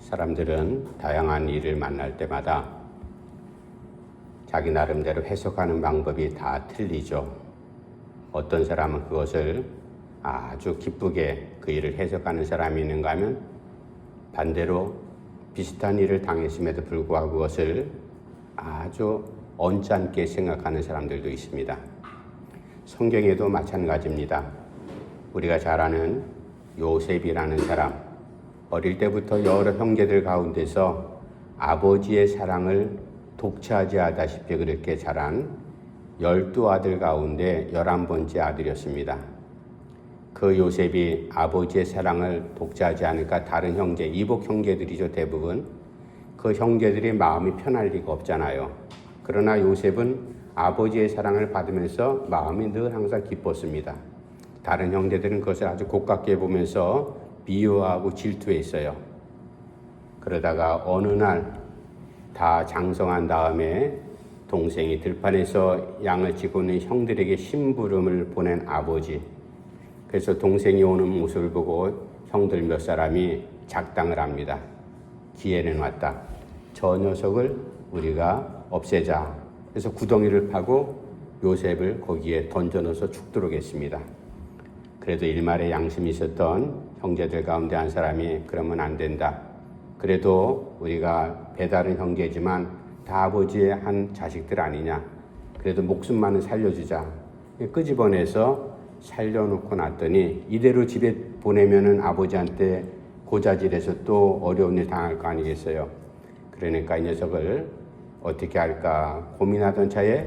사람들은 다양한 일을 만날 때마다 자기 나름대로 해석하는 방법이 다 틀리죠. 어떤 사람은 그것을 아주 기쁘게 그 일을 해석하는 사람이 있는가 하면 반대로 비슷한 일을 당했음에도 불구하고 그것을 아주 언짢게 생각하는 사람들도 있습니다. 성경에도 마찬가지입니다. 우리가 잘 아는 요셉이라는 사람, 어릴 때부터 여러 형제들 가운데서 아버지의 사랑을 독차지하다시피 그렇게 자란 12아들 가운데 11번째 아들이었습니다. 그 요셉이 아버지의 사랑을 독차지하니까 다른 형제, 이복 형제들이죠, 대부분. 그 형제들이 마음이 편할 리가 없잖아요. 그러나 요셉은 아버지의 사랑을 받으면서 마음이 늘 항상 기뻤습니다. 다른 형제들은 그것을 아주 고깝게 보면서 비호하고 질투했어요. 그러다가 어느 날 다 장성한 다음에 동생이 들판에서 양을 치고 있는 형들에게 심부름을 보낸 아버지. 그래서 동생이 오는 모습을 보고 형들 몇 사람이 작당을 합니다. 기회는 왔다. 저 녀석을 우리가 없애자. 그래서 구덩이를 파고 요셉을 거기에 던져넣어서 죽도록 했습니다. 그래도 일말의 양심이 있었던 형제들 가운데 한 사람이 그러면 안 된다. 그래도 우리가 배다른 형제지만 다 아버지의 한 자식들 아니냐. 그래도 목숨만은 살려주자. 끄집어내서 살려놓고 났더니 이대로 집에 보내면은 아버지한테 고자질해서 또 어려운 일 당할 거 아니겠어요. 그러니까 이 녀석을 어떻게 할까 고민하던 차에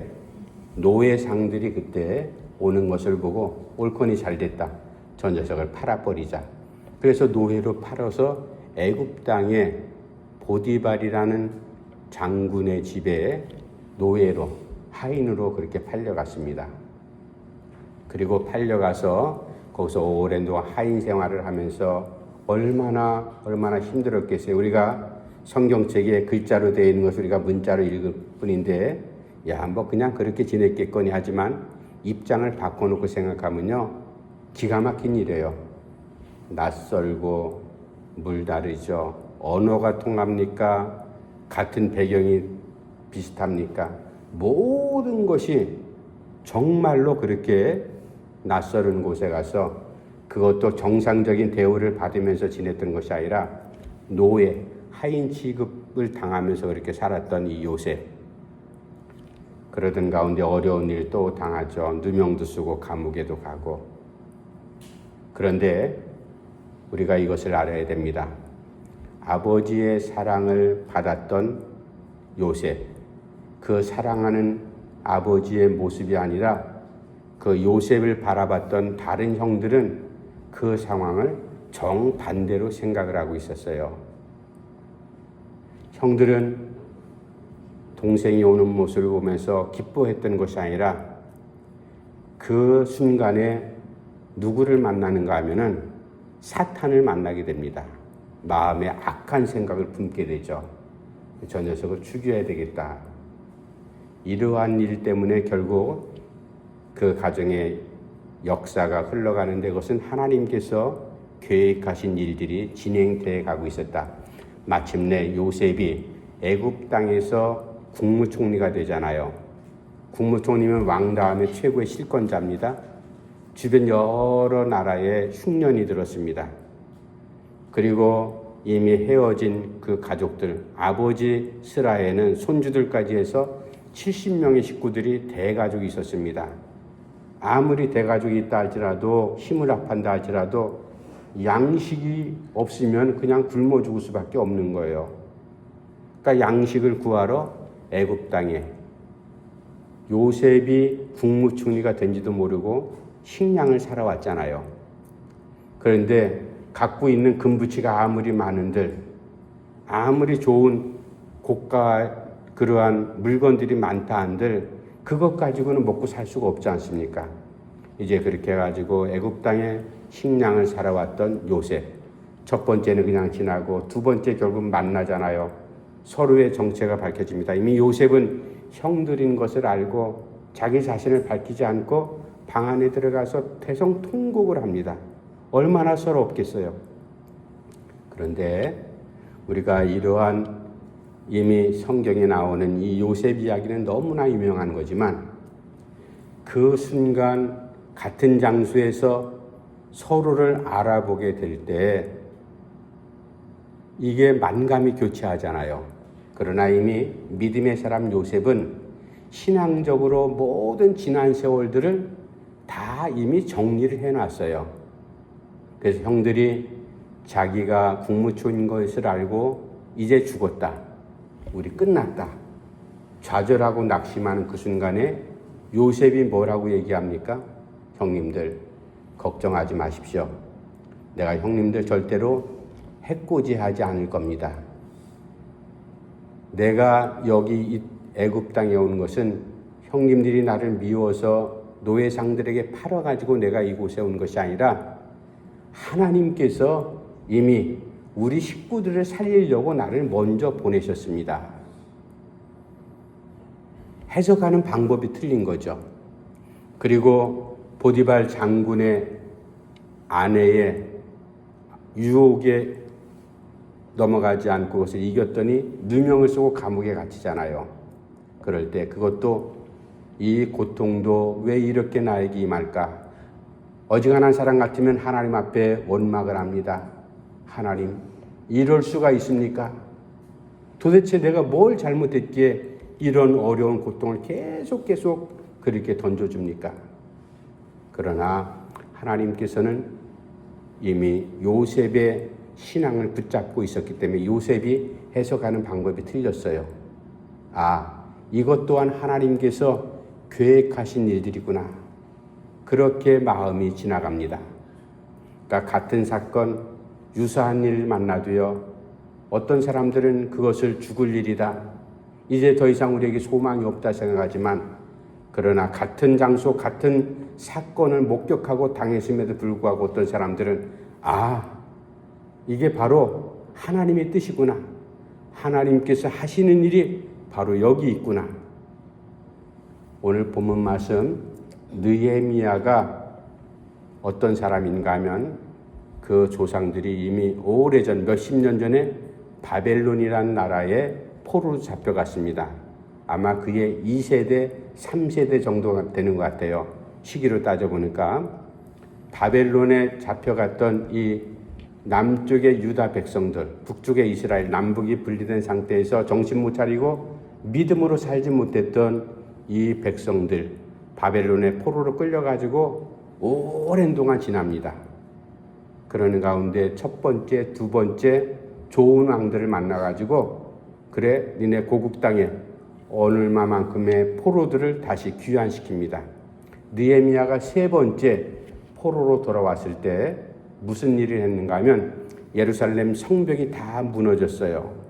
노예상들이 그때 오는 것을 보고 옳거니 잘됐다. 저 녀석을 팔아버리자. 그래서 노예로 팔아서 애굽 땅에 보디발이라는 장군의 집에 노예로 하인으로 그렇게 팔려갔습니다. 그리고 팔려가서 거기서 오랜 동안 하인 생활을 하면서 얼마나 힘들었겠어요. 우리가 성경책에 글자로 되어 있는 것을 우리가 문자로 읽을 뿐인데 뭐 그냥 그렇게 지냈겠거니 하지만 입장을 바꿔놓고 생각하면요 기가 막힌 일이에요. 낯설고 물다르죠. 언어가 통합니까? 같은 배경이 비슷합니까? 모든 것이 정말로 그렇게 낯설은 곳에 가서 그것도 정상적인 대우를 받으면서 지냈던 것이 아니라 노예, 하인 취급을 당하면서 그렇게 살았던 이 요셉. 그러던 가운데 어려운 일 또 당하죠. 누명도 쓰고 감옥에도 가고. 그런데 우리가 이것을 알아야 됩니다. 아버지의 사랑을 받았던 요셉, 그 사랑하는 아버지의 모습이 아니라 그 요셉을 바라봤던 다른 형들은 그 상황을 정반대로 생각을 하고 있었어요. 형들은 동생이 오는 모습을 보면서 기뻐했던 것이 아니라 그 순간에 누구를 만나는가 하면은 사탄을 만나게 됩니다. 마음에 악한 생각을 품게 되죠. 저 녀석을 죽여야 되겠다. 이러한 일 때문에 결국 그 가정의 역사가 흘러가는데 그것은 하나님께서 계획하신 일들이 진행되어 가고 있었다. 마침내 요셉이 애굽 땅에서 국무총리가 되잖아요. 국무총리면 왕 다음에 최고의 실권자입니다. 주변 여러 나라에 흉년이 들었습니다. 그리고 이미 헤어진 그 가족들, 아버지 스라에는 손주들까지 해서 70명의 식구들이 대가족이 있었습니다. 아무리 대가족이 있다 할지라도 힘을 합한다 할지라도 양식이 없으면 그냥 굶어 죽을 수밖에 없는 거예요. 그러니까 양식을 구하러 애굽 땅에 요셉이 국무총리가 된지도 모르고 식량을 사러 왔잖아요. 그런데 갖고 있는 금부치가 아무리 많은들, 아무리 좋은 고가 그러한 물건들이 많다 한들 그것 가지고는 먹고 살 수가 없지 않습니까? 이제 그렇게 해가지고 애굽 땅에 식량을 사러 왔던 요셉. 첫 번째는 그냥 지나고 두 번째 결국 만나잖아요. 서로의 정체가 밝혀집니다. 이미 요셉은 형들인 것을 알고 자기 자신을 밝히지 않고 방 안에 들어가서 대성통곡을 합니다. 얼마나 서럽겠어요. 그런데 우리가 이러한 이미 성경에 나오는 이 요셉 이야기는 너무나 유명한 거지만 그 순간 같은 장소에서 서로를 알아보게 될 때 이게 만감이 교차하잖아요. 그러나 이미 믿음의 사람 요셉은 신앙적으로 모든 지난 세월들을 다 이미 정리를 해놨어요. 그래서 형들이 자기가 국무총리인 것을 알고 이제 죽었다, 우리 끝났다, 좌절하고 낙심하는 그 순간에 요셉이 뭐라고 얘기합니까? 형님들 걱정하지 마십시오. 내가 형님들 절대로 해코지하지 않을 겁니다. 내가 여기 애굽 땅에 오는 것은 형님들이 나를 미워서 노예상들에게 팔아가지고 내가 이곳에 온 것이 아니라 하나님께서 이미 우리 식구들을 살리려고 나를 먼저 보내셨습니다. 해석하는 방법이 틀린 거죠. 그리고 보디발 장군의 아내의 유혹에 넘어가지 않고 그것을 이겼더니 누명을 쓰고 감옥에 갇히잖아요. 그럴 때 그것도 이 고통도 왜 이렇게 나에게 임할까? 어지간한 사람 같으면 하나님 앞에 원망을 합니다. 하나님, 이럴 수가 있습니까? 도대체 내가 뭘 잘못했기에 이런 어려운 고통을 계속 그렇게 던져줍니까? 그러나 하나님께서는 이미 요셉의 신앙을 붙잡고 있었기 때문에 요셉이 해석하는 방법이 틀렸어요. 아, 이것 또한 하나님께서 계획하신 일들이구나. 그렇게 마음이 지나갑니다. 그러니까 같은 사건, 유사한 일을 만나도요, 어떤 사람들은 그것을 죽을 일이다, 이제 더 이상 우리에게 소망이 없다 생각하지만, 그러나 같은 장소, 같은 사건을 목격하고 당했음에도 불구하고 어떤 사람들은 아, 이게 바로 하나님의 뜻이구나. 하나님께서 하시는 일이 바로 여기 있구나. 오늘 본문 말씀, 느헤미야가 어떤 사람인가 하면 그 조상들이 이미 오래전 몇십 년 전에 바벨론이라는 나라에 포로로 잡혀갔습니다. 아마 그게 2세대, 3세대 정도가 되는 것 같아요. 시기로 따져보니까 바벨론에 잡혀갔던 이 남쪽의 유다 백성들, 북쪽의 이스라엘, 남북이 분리된 상태에서 정신 못 차리고 믿음으로 살지 못했던 이 백성들, 바벨론의 포로로 끌려가지고 오랜 동안 지납니다. 그러는 가운데 첫 번째, 두 번째 좋은 왕들을 만나가지고 그래, 니네 고국 땅에 얼마만큼의 포로들을 다시 귀환시킵니다. 느헤미야가 세 번째 포로로 돌아왔을 때 무슨 일을 했는가 하면 예루살렘 성벽이 다 무너졌어요.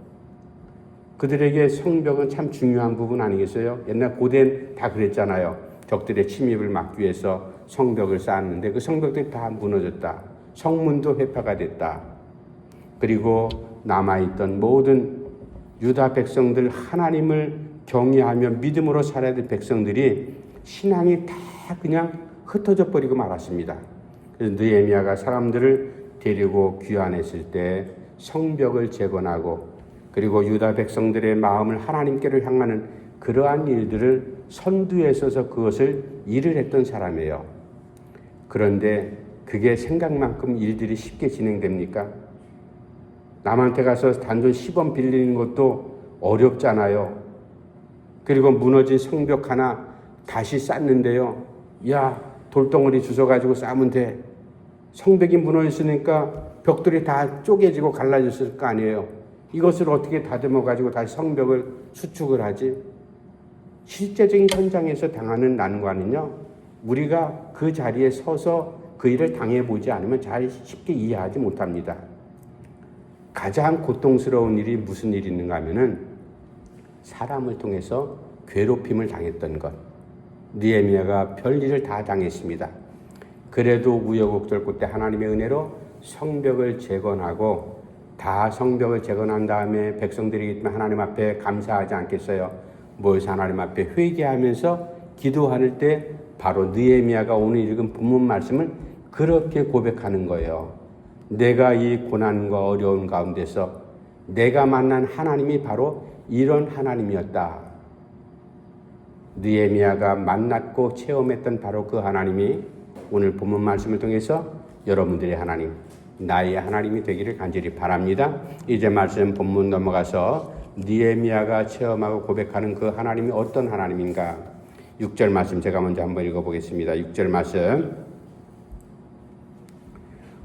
그들에게 성벽은 참 중요한 부분 아니겠어요? 옛날 고대는 다 그랬잖아요. 적들의 침입을 막기 위해서 성벽을 쌓았는데 그 성벽들이 다 무너졌다. 성문도 회파가 됐다. 그리고 남아있던 모든 유다 백성들, 하나님을 경외하며 믿음으로 살아야 될 백성들이 신앙이 다 그냥 흩어져 버리고 말았습니다. 그래서 느헤미야가 사람들을 데리고 귀환했을 때 성벽을 재건하고 그리고 유다 백성들의 마음을 하나님께로 향하는 그러한 일들을 선두에 서서 그것을 일을 했던 사람이에요. 그런데 그게 생각만큼 일들이 쉽게 진행됩니까? 남한테 가서 단돈 10원 빌리는 것도 어렵잖아요. 그리고 무너진 성벽 하나 다시 쌓는데요, 야, 돌덩어리 주워가지고 쌓으면 돼. 성벽이 무너졌으니까 벽돌이 다 쪼개지고 갈라졌을 거 아니에요. 이것을 어떻게 다듬어가지고 다시 성벽을 수축을 하지? 실제적인 현장에서 당하는 난관은요, 우리가 그 자리에 서서 그 일을 당해보지 않으면 잘 쉽게 이해하지 못합니다. 가장 고통스러운 일이 무슨 일이 있는가 하면은 사람을 통해서 괴롭힘을 당했던 것. 느헤미야가 별일을 다 당했습니다. 그래도 우여곡절 끝에 하나님의 은혜로 성벽을 재건하고 다 성벽을 재건한 다음에 백성들이 하나님 앞에 감사하지 않겠어요? 모여서 하나님 앞에 회개하면서 기도할 때 바로 느헤미야가 오늘 읽은 본문 말씀을 그렇게 고백하는 거예요. 내가 이 고난과 어려운 가운데서 내가 만난 하나님이 바로 이런 하나님이었다. 느헤미야가 만났고 체험했던 바로 그 하나님이 오늘 본문 말씀을 통해서 여러분들의 하나님, 나의 하나님이 되기를 간절히 바랍니다. 이제 말씀 본문 넘어가서 느헤미야가 체험하고 고백하는 그 하나님이 어떤 하나님인가? 6절 말씀 제가 먼저 한번 읽어보겠습니다. 6절 말씀.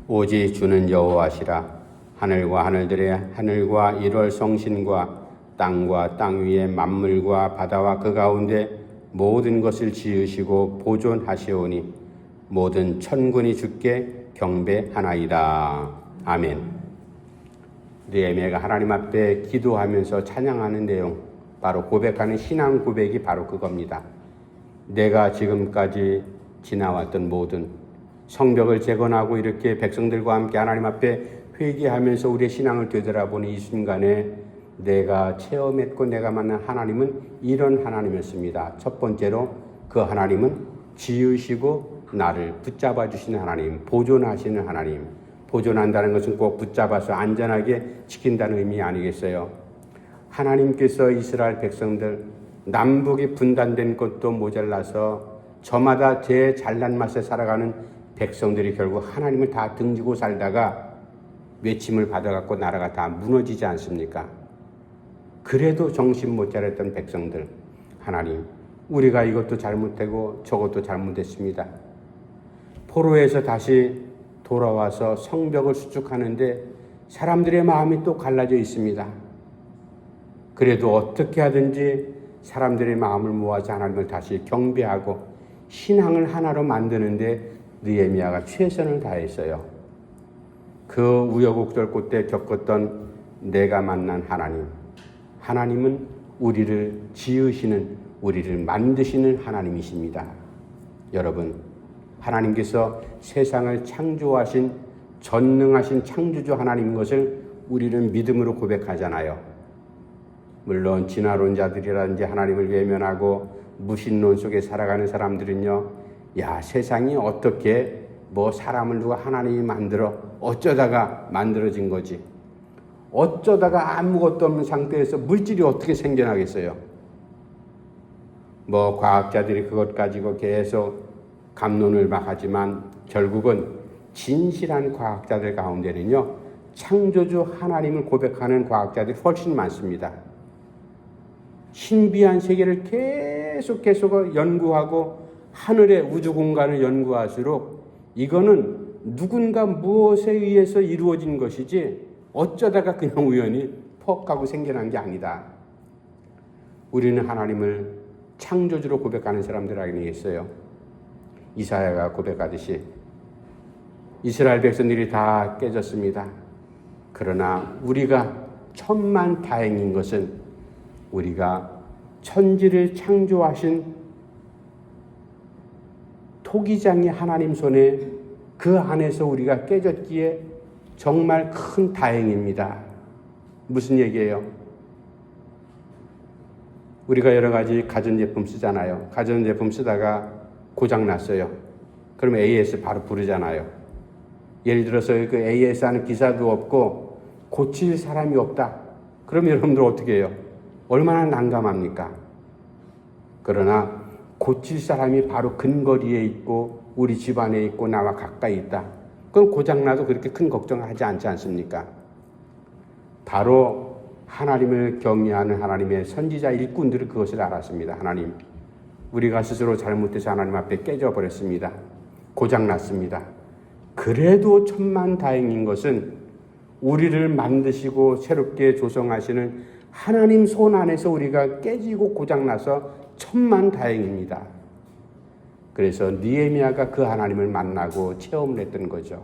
오직 주는 여호와시라. 하늘과 하늘들의 하늘과 일월 성신과 땅과 땅 위의 만물과 바다와 그 가운데 모든 것을 지으시고 보존하시오니 모든 천군이 주께 경배하나이다. 아멘. 느헤미야가 하나님 앞에 기도하면서 찬양하는 내용, 바로 고백하는 신앙 고백이 바로 그겁니다. 내가 지금까지 지나왔던 모든 성벽을 재건하고 이렇게 백성들과 함께 하나님 앞에 회개하면서 우리의 신앙을 되돌아보는 이 순간에 내가 체험했고 내가 만난 하나님은 이런 하나님이었습니다. 첫 번째로 그 하나님은 지으시고 나를 붙잡아 주시는 하나님, 보존하시는 하나님. 보존한다는 것은 꼭 붙잡아서 안전하게 지킨다는 의미 아니겠어요? 하나님께서 이스라엘 백성들 남북이 분단된 것도 모자라서 저마다 제 잘난 맛에 살아가는 백성들이 결국 하나님을 다 등지고 살다가 외침을 받아갖고 나라가 다 무너지지 않습니까? 그래도 정신 못 차렸던 백성들, 하나님, 우리가 이것도 잘못되고 저것도 잘못했습니다. 포로에서 다시 돌아와서 성벽을 수축하는데 사람들의 마음이 또 갈라져 있습니다. 그래도 어떻게 하든지 사람들의 마음을 모아서 하나님을 다시 경배하고 신앙을 하나로 만드는데 느헤미야가 최선을 다했어요. 그 우여곡절 끝에 겪었던 내가 만난 하나님, 하나님은 우리를 지으시는, 우리를 만드시는 하나님이십니다. 여러분, 하나님께서 세상을 창조하신 전능하신 창조주 하나님인 것을 우리는 믿음으로 고백하잖아요. 물론 진화론자들이라든지 하나님을 외면하고 무신론 속에 살아가는 사람들은요, 야, 세상이 어떻게 사람을 누가 하나님이 만들어 어쩌다가 만들어진 거지, 어쩌다가 아무것도 없는 상태에서 물질이 어떻게 생겨나겠어요? 과학자들이 그것 가지고 계속 갑론을 막 하지만 결국은 진실한 과학자들 가운데는요, 창조주 하나님을 고백하는 과학자들이 훨씬 많습니다. 신비한 세계를 계속 연구하고 하늘의 우주 공간을 연구할수록 이거는 누군가 무엇에 의해서 이루어진 것이지 어쩌다가 그냥 우연히 퍽 하고 생겨난 게 아니다. 우리는 하나님을 창조주로 고백하는 사람들 아니겠어요? 이사야가 고백하듯이 이스라엘 백성들이 다 깨졌습니다. 그러나 우리가 천만다행인 것은 우리가 천지를 창조하신 토기장의 하나님 손에 그 안에서 우리가 깨졌기에 정말 큰 다행입니다. 무슨 얘기예요? 우리가 여러 가지 가전제품 쓰잖아요. 가전제품 쓰다가 고장났어요. 그러면 AS 바로 부르잖아요. 예를 들어서 그 AS 하는 기사도 없고 고칠 사람이 없다. 그럼 여러분들 어떻게 해요? 얼마나 난감합니까? 그러나 고칠 사람이 바로 근거리에 있고 우리 집안에 있고 나와 가까이 있다. 그럼 고장나도 그렇게 큰 걱정하지 않지 않습니까? 바로 하나님을 경외하는 하나님의 선지자 일꾼들은 그것을 알았습니다. 하나님, 우리가 스스로 잘못해서 하나님 앞에 깨져버렸습니다. 고장났습니다. 그래도 천만다행인 것은 우리를 만드시고 새롭게 조성하시는 하나님 손 안에서 우리가 깨지고 고장나서 천만다행입니다. 그래서 느헤미야가 그 하나님을 만나고 체험을 했던 거죠.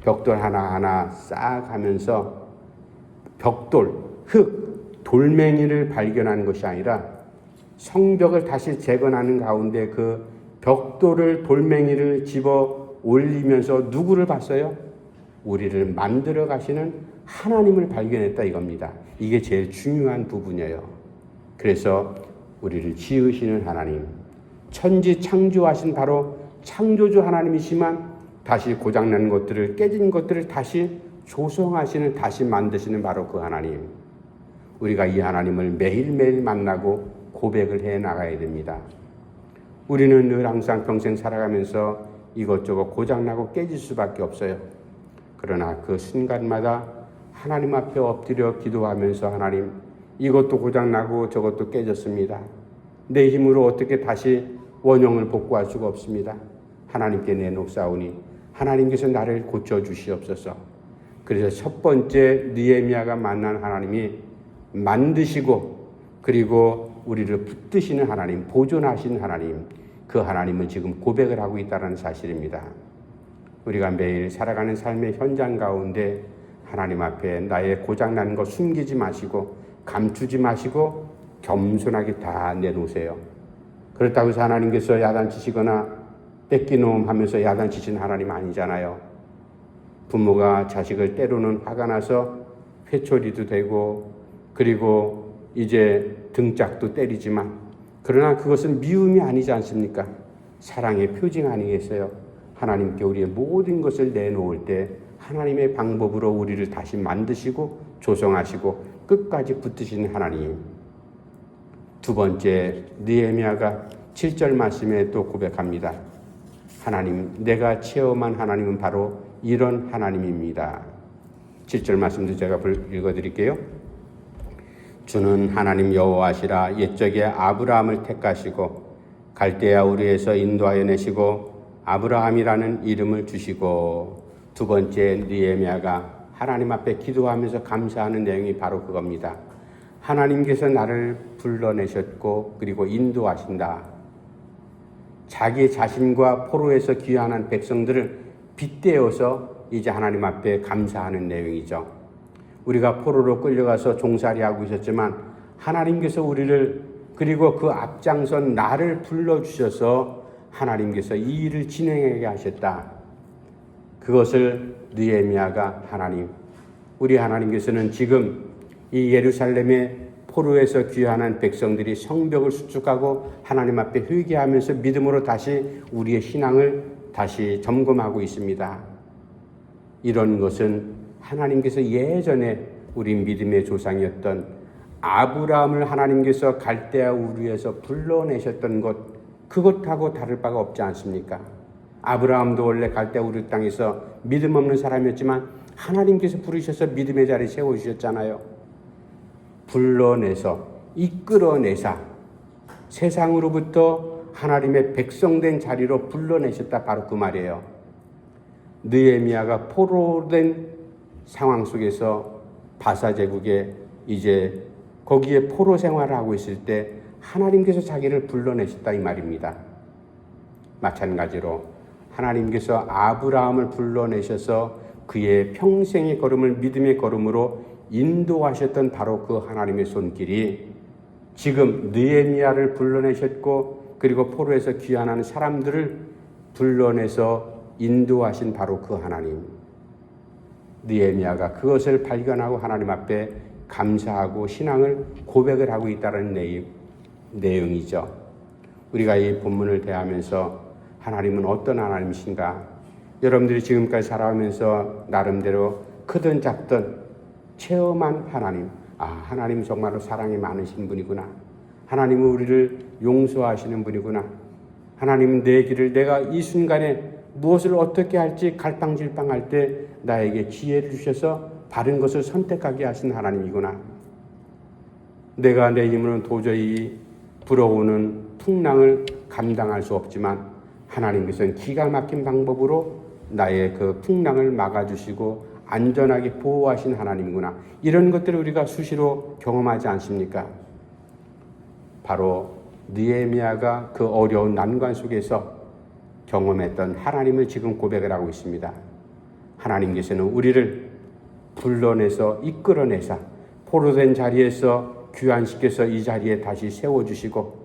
벽돌 하나하나 싹 하면서 벽돌, 흙, 돌멩이를 발견하는 것이 아니라 성벽을 다시 재건하는 가운데 그 벽돌을, 돌멩이를 집어 올리면서 누구를 봤어요? 우리를 만들어 가시는 하나님을 발견했다 이겁니다. 이게 제일 중요한 부분이에요. 그래서 우리를 지으시는 하나님, 천지 창조하신 바로 창조주 하나님이시만 다시 고장난 것들을, 깨진 것들을 다시 조성하시는, 다시 만드시는 바로 그 하나님. 우리가 이 하나님을 매일매일 만나고 고백을 해 나가야 됩니다. 우리는 늘 항상 평생 살아가면서 이것저것 고장나고 깨질 수밖에 없어요. 그러나 그 순간마다 하나님 앞에 엎드려 기도하면서, 하나님, 이것도 고장나고 저것도 깨졌습니다. 내 힘으로 어떻게 다시 원형을 복구할 수가 없습니다. 하나님께 내놓사오니 하나님께서 나를 고쳐주시옵소서. 그래서 첫 번째 느헤미야가 만난 하나님이 만드시고, 그리고 우리를 붙드시는 하나님, 보존하신 하나님, 그 하나님은 지금 고백을 하고 있다는 사실입니다. 우리가 매일 살아가는 삶의 현장 가운데 하나님 앞에 나의 고장난 거 숨기지 마시고 감추지 마시고 겸손하게 다 내놓으세요. 그렇다고 해서 하나님께서 야단치시거나 뺏기놈 하면서 야단치신 하나님 아니잖아요. 부모가 자식을 때로는 화가 나서 회초리도 되고, 그리고 이제 등짝도 때리지만, 그러나 그것은 미움이 아니지 않습니까? 사랑의 표징 아니겠어요? 하나님께 우리의 모든 것을 내놓을 때 하나님의 방법으로 우리를 다시 만드시고 조성하시고 끝까지 붙드시는 하나님. 두 번째, 느헤미야가 7절 말씀에 또 고백합니다. 하나님, 내가 체험한 하나님은 바로 이런 하나님입니다. 7절 말씀도 제가 읽어드릴게요. 주는 하나님 여호와시라. 옛적에 아브라함을 택하시고 갈대아 우르에서 인도하여 내시고 아브라함이라는 이름을 주시고. 두 번째, 느헤미야가 하나님 앞에 기도하면서 감사하는 내용이 바로 그겁니다. 하나님께서 나를 불러내셨고 그리고 인도하신다. 자기 자신과 포로에서 귀환한 백성들을 빗대어서 이제 하나님 앞에 감사하는 내용이죠. 우리가 포로로 끌려가서 종살이하고 있었지만 하나님께서 우리를, 그리고 그 앞장선 나를 불러주셔서 하나님께서 이 일을 진행하게 하셨다. 그것을 느헤미야가 하나님, 우리 하나님께서는 지금 이 예루살렘의 포로에서 귀환한 백성들이 성벽을 수축하고 하나님 앞에 회개하면서 믿음으로 다시 우리의 신앙을 다시 점검하고 있습니다. 이런 것은 하나님께서 예전에 우리 믿음의 조상이었던 아브라함을 하나님께서 갈대아 우르에서 불러내셨던 것, 그것하고 다를 바가 없지 않습니까? 아브라함도 원래 갈대아 우르 땅에서 믿음 없는 사람이었지만 하나님께서 부르셔서 믿음의 자리에 세워주셨잖아요. 불러내서 이끌어내사 세상으로부터 하나님의 백성된 자리로 불러내셨다. 바로 그 말이에요. 느헤미야가 포로된 상황 속에서 바사 제국에 이제 거기에 포로 생활을 하고 있을 때 하나님께서 자기를 불러내셨다 이 말입니다. 마찬가지로 하나님께서 아브라함을 불러내셔서 그의 평생의 걸음을 믿음의 걸음으로 인도하셨던 바로 그 하나님의 손길이 지금 느헤미야를 불러내셨고, 그리고 포로에서 귀환하는 사람들을 불러내서 인도하신 바로 그 하나님. 느헤미야가 그것을 발견하고 하나님 앞에 감사하고 신앙을 고백을 하고 있다는 내용이죠. 우리가 이 본문을 대하면서 하나님은 어떤 하나님이신가? 여러분들이 지금까지 살아오면서 나름대로 크든 작든 체험한 하나님, 하나님 정말로 사랑이 많으신 분이구나. 하나님은 우리를 용서하시는 분이구나. 하나님은 내 길을, 내가 이 순간에 무엇을 어떻게 할지 갈팡질팡할 때 나에게 지혜를 주셔서 바른 것을 선택하게 하신 하나님이구나. 내가 내 힘으로는 도저히 불어오는 풍랑을 감당할 수 없지만 하나님께서는 기가 막힌 방법으로 나의 그 풍랑을 막아주시고 안전하게 보호하신 하나님이구나. 이런 것들을 우리가 수시로 경험하지 않습니까? 바로 느헤미야가 그 어려운 난관 속에서 경험했던 하나님을 지금 고백을 하고 있습니다. 하나님께서는 우리를 불러내서 이끌어내사 포로된 자리에서 귀환시켜서 이 자리에 다시 세워주시고,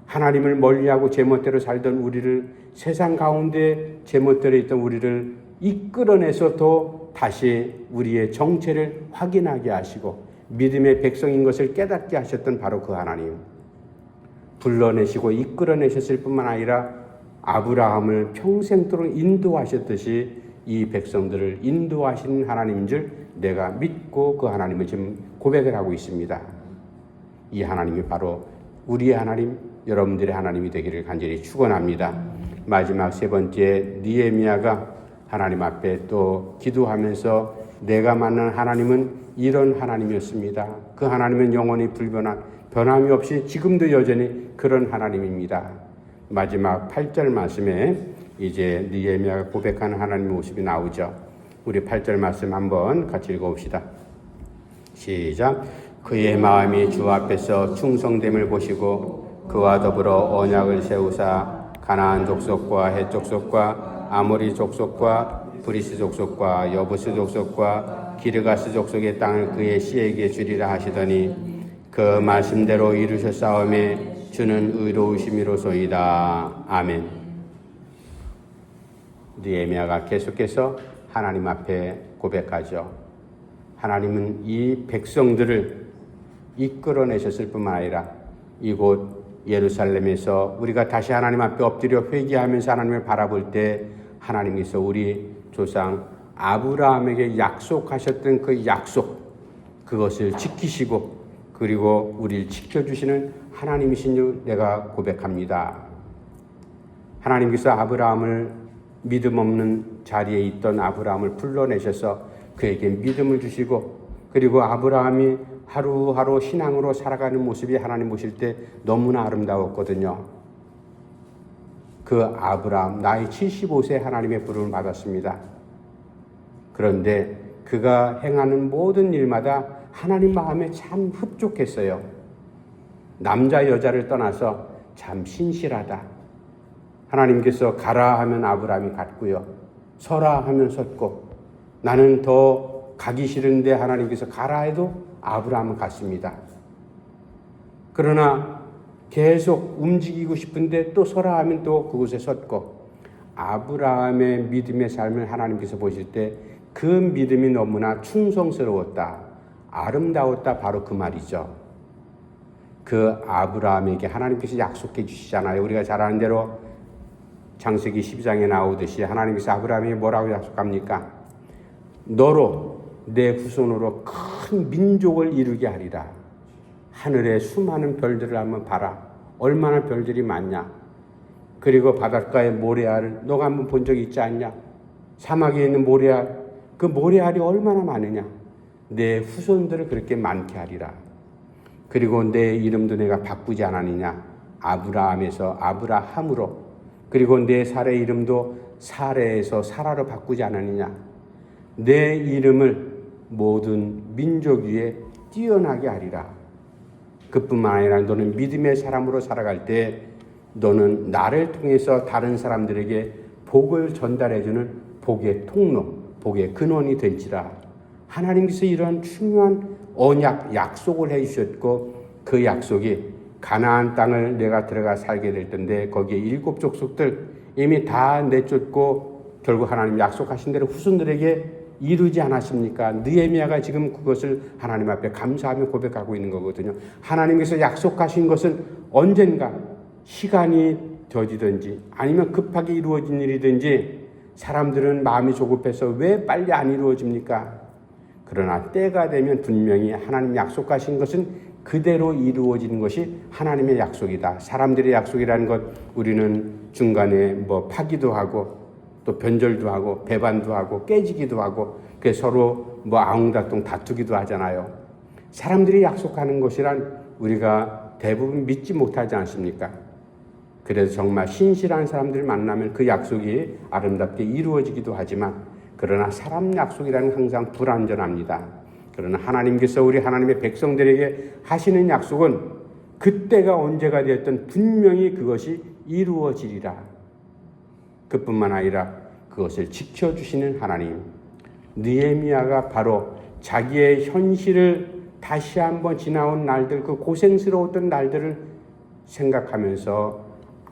하나님을 멀리하고 제멋대로 살던 우리를, 세상 가운데 제멋대로 있던 우리를 이끌어내서 또 다시 우리의 정체를 확인하게 하시고 믿음의 백성인 것을 깨닫게 하셨던 바로 그 하나님. 불러내시고 이끌어내셨을 뿐만 아니라 아브라함을 평생도록 인도하셨듯이 이 백성들을 인도하시는 하나님인 줄 내가 믿고 그 하나님을 지금 고백을 하고 있습니다. 이 하나님이 바로 우리의 하나님, 여러분들의 하나님이 되기를 간절히 축원합니다. 마지막 세 번째, 느헤미야가 하나님 앞에 또 기도하면서 내가 만난 하나님은 이런 하나님이었습니다. 그 하나님은 영원히 불변한 변함이 없이 지금도 여전히 그런 하나님입니다. 마지막 8절 말씀에 이제 느헤미야가 고백하는 하나님의 모습이 나오죠. 우리 8절 말씀 한번 같이 읽어봅시다. 시작. 그의 마음이 주 앞에서 충성됨을 보시고 그와 더불어 언약을 세우사 가나안 족속과 헷 족속과 아모리 족속과 브리스 족속과 여부스 족속과 기르가스 족속의 땅을 그의 씨에게 주리라 하시더니 그 말씀대로 이루셨사오매 주는 의로우심이로소이다. 아멘. 느헤미야가 계속해서 하나님 앞에 고백하죠. 하나님은 이 백성들을 이끌어내셨을 뿐만 아니라 이곳 예루살렘에서 우리가 다시 하나님 앞에 엎드려 회개하면서 하나님을 바라볼 때 하나님께서 우리 조상 아브라함에게 약속하셨던 그 약속, 그것을 지키시고 그리고 우리를 지켜주시는 하나님이신 줄 내가 고백합니다. 하나님께서 아브라함을 믿음 없는 자리에 있던 아브라함을 불러내셔서 그에게 믿음을 주시고 그리고 아브라함이 하루하루 신앙으로 살아가는 모습이 하나님 보실 때 너무나 아름다웠거든요. 그 아브라함 나이 75세 하나님의 부름을 받았습니다. 그런데 그가 행하는 모든 일마다 하나님 마음에 참 흡족했어요. 남자 여자를 떠나서 참 신실하다. 하나님께서 가라 하면 아브라함이 갔고요. 서라 하면 섰고 나는 더 가기 싫은데 하나님께서 가라 해도 아브라함은 갔습니다. 그러나 계속 움직이고 싶은데 또 서라 하면 또 그곳에 섰고 아브라함의 믿음의 삶을 하나님께서 보실 때 그 믿음이 너무나 충성스러웠다. 아름다웠다. 바로 그 말이죠. 그 아브라함에게 하나님께서 약속해 주시잖아요. 우리가 잘 아는 대로 창세기 12장에 나오듯이 하나님께서 아브라함에게 뭐라고 약속합니까? 너로 내 후손으로 큰 민족을 이루게 하리라. 하늘에 수많은 별들을 한번 봐라. 얼마나 별들이 많냐. 그리고 바닷가의 모래알을 너가 한번 본 적이 있지 않냐. 사막에 있는 모래알, 그 모래알이 얼마나 많으냐. 내 후손들을 그렇게 많게 하리라. 그리고 내 이름도 내가 바꾸지 않았느냐. 아브라함에서 아브라함으로. 그리고 내 살의 이름도 사레에서 사라로 바꾸지 않았느냐. 내 이름을 모든 민족 위에 뛰어나게 하리라. 그뿐만 아니라 너는 믿음의 사람으로 살아갈 때 너는 나를 통해서 다른 사람들에게 복을 전달해주는 복의 통로, 복의 근원이 될지라. 하나님께서 이런 중요한 언약, 약속을 해주셨고 그 약속이 가나안 땅을 내가 들어가 살게 될 텐데 거기에 7 족속들 이미 다 내쫓고 결국 하나님 약속하신 대로 후손들에게 이루지 않았습니까? 느헤미야가 지금 그것을 하나님 앞에 감사하며 고백하고 있는 거거든요. 하나님께서 약속하신 것은 언젠가 시간이 더디든지 아니면 급하게 이루어진 일이든지 사람들은 마음이 조급해서 왜 빨리 안 이루어집니까? 그러나 때가 되면 분명히 하나님 약속하신 것은 그대로 이루어지는 것이 하나님의 약속이다. 사람들의 약속이라는 것 우리는 중간에 파기도 하고 또 변절도 하고 배반도 하고 깨지기도 하고 서로 아웅다tung 다투기도 하잖아요. 사람들이 약속하는 것이란 우리가 대부분 믿지 못하지 않습니까? 그래서 정말 신실한 사람들을 만나면 그 약속이 아름답게 이루어지기도 하지만 그러나 사람 약속이라는 항상 불완전합니다. 그러나 하나님께서 우리 하나님의 백성들에게 하시는 약속은 그때가 언제가 되었든 분명히 그것이 이루어지리라. 그뿐만 아니라 그것을 지켜주시는 하나님. 느헤미야가 바로 자기의 현실을 다시 한번 지나온 날들, 그 고생스러웠던 날들을 생각하면서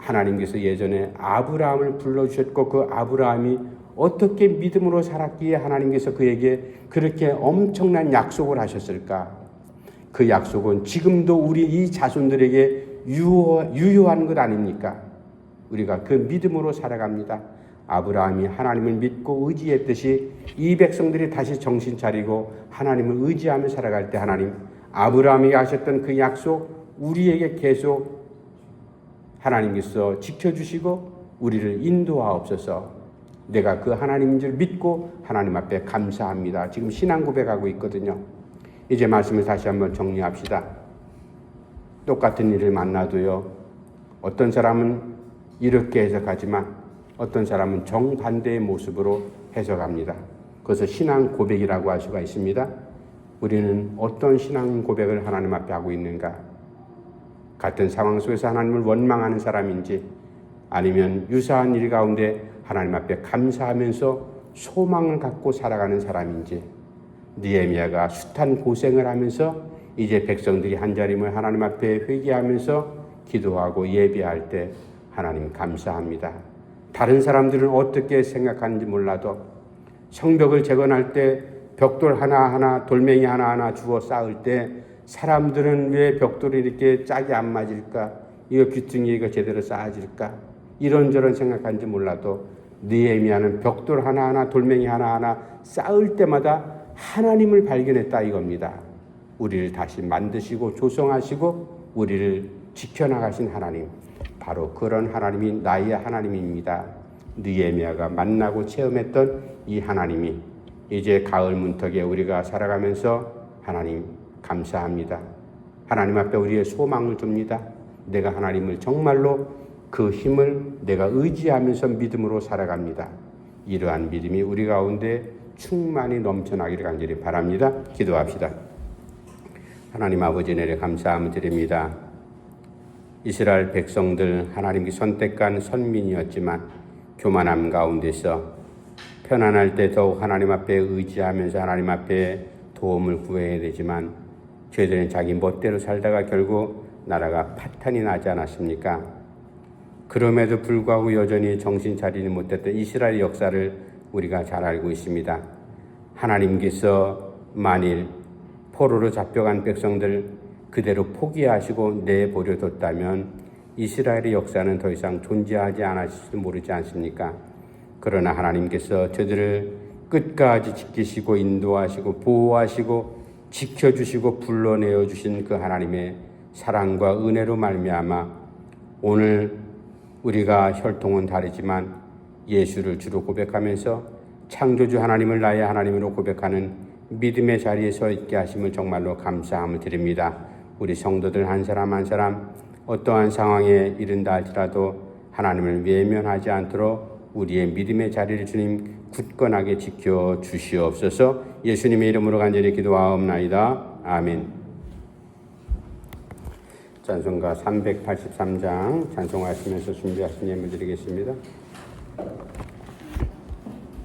하나님께서 예전에 아브라함을 불러주셨고 그 아브라함이 어떻게 믿음으로 살았기에 하나님께서 그에게 그렇게 엄청난 약속을 하셨을까? 그 약속은 지금도 우리 이 자손들에게 유효한 것 아닙니까? 우리가 그 믿음으로 살아갑니다. 아브라함이 하나님을 믿고 의지했듯이 이 백성들이 다시 정신 차리고 하나님을 의지하며 살아갈 때 하나님 아브라함에게 하셨던 그 약속 우리에게 계속 하나님께서 지켜주시고 우리를 인도하옵소서. 내가 그 하나님인 줄 믿고 하나님 앞에 감사합니다. 지금 신앙 고백하고 있거든요. 이제 말씀을 다시 한번 정리합시다. 똑같은 일을 만나도요. 어떤 사람은 이렇게 해석하지만 어떤 사람은 정반대의 모습으로 해석합니다. 그것을 신앙 고백이라고 할 수가 있습니다. 우리는 어떤 신앙 고백을 하나님 앞에 하고 있는가? 같은 상황 속에서 하나님을 원망하는 사람인지 아니면 유사한 일 가운데 하나님 앞에 감사하면서 소망을 갖고 살아가는 사람인지 느헤미야가 숱한 고생을 하면서 이제 백성들이 한자림을 하나님 앞에 회개하면서 기도하고 예배할 때 하나님 감사합니다. 다른 사람들은 어떻게 생각하는지 몰라도 성벽을 재건할 때 벽돌 하나하나 돌멩이 하나하나 주워 쌓을 때 사람들은 왜 벽돌이 이렇게 짝이 안 맞을까? 이거 귀퉁이가 제대로 쌓아질까? 이런저런 생각하는지 몰라도 느헤미야는 벽돌 하나하나 돌멩이 하나하나 쌓을 때마다 하나님을 발견했다 이겁니다. 우리를 다시 만드시고 조성하시고 우리를 지켜나가신 하나님, 바로 그런 하나님이 나의 하나님입니다. 느헤미야가 만나고 체험했던 이 하나님이 이제 가을 문턱에 우리가 살아가면서 하나님 감사합니다. 하나님 앞에 우리의 소망을 줍니다. 내가 하나님을 정말로 그 힘을 내가 의지하면서 믿음으로 살아갑니다. 이러한 믿음이 우리 가운데 충만히 넘쳐나기를 간절히 바랍니다. 기도합시다. 하나님 아버지 내려 감사함을 드립니다. 이스라엘 백성들 하나님께 선택한 선민이었지만 교만함 가운데서 편안할 때 더욱 하나님 앞에 의지하면서 하나님 앞에 도움을 구해야 되지만 저희들은 자기 멋대로 살다가 결국 나라가 파탄이 나지 않았습니까? 그럼에도 불구하고 여전히 정신 차리지 못했던 이스라엘 역사를 우리가 잘 알고 있습니다. 하나님께서 만일 포로로 잡혀간 백성들 그대로 포기하시고 내버려 뒀다면 이스라엘의 역사는 더 이상 존재하지 않았을지도 모르지 않습니까? 그러나 하나님께서 저들을 끝까지 지키시고 인도하시고 보호하시고 지켜주시고 불러내어 주신 그 하나님의 사랑과 은혜로 말미암아 오늘 우리가 혈통은 다르지만 예수를 주로 고백하면서 창조주 하나님을 나의 하나님으로 고백하는 믿음의 자리에 서 있게 하심을 정말로 감사함을 드립니다. 우리 성도들 한 사람 한 사람 어떠한 상황에 이른다 할지라도 하나님을 외면하지 않도록 우리의 믿음의 자리를 주님 굳건하게 지켜 주시옵소서. 예수님의 이름으로 간절히 기도하옵나이다. 아멘. 찬송가 383장 찬송하시면서 준비하신 예물 드리겠습니다.